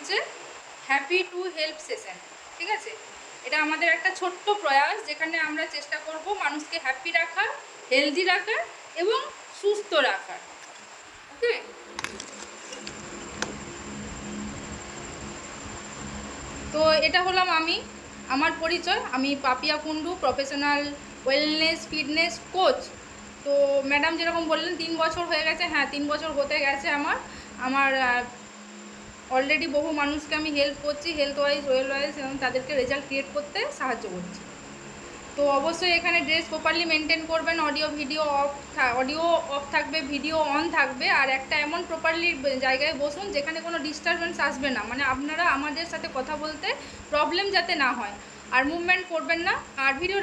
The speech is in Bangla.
হচ্ছে হ্যাপি টু হেল্প সেশন, ঠিক আছে? এটা আমাদের একটা ছোট্ট প্রয়াস, যেখানে আমরা চেষ্টা করব মানুষকে হ্যাপি রাখার, হেলদি রাখার এবং সুস্থ রাখার। ওকে, তো এটা হলাম আমি, আমার পরিচয়। আমি Papiya Kundu, professional wellness fitness coach. তো ম্যাডাম যেরকম বললেন 3 বছর হয়ে গেছে, হ্যাঁ 3 বছর হতে গেছে আমার অলরেডি বহু মানুষকে আমি হেল্প করছি, হেলথ ওয়াইজ ওয়েল ওয়াইজ, এবং তাদেরকে রেজাল্ট ক্রিয়েট করতে সাহায্য করছি। তো অবশ্যই এখানে ড্রেস প্রপারলি মেনটেন করবেন, অডিও অফ থাকবে, ভিডিও অন থাকবে, আর একটা এমন প্রপারলি জায়গায় বসুন যেখানে কোনো ডিস্টারবেন্স আসবে না, মানে আপনারা আমাদের সাথে কথা বলতে প্রবলেম যাতে না হয়। আর মুভমেন্ট করবেন না, আর ভিডিও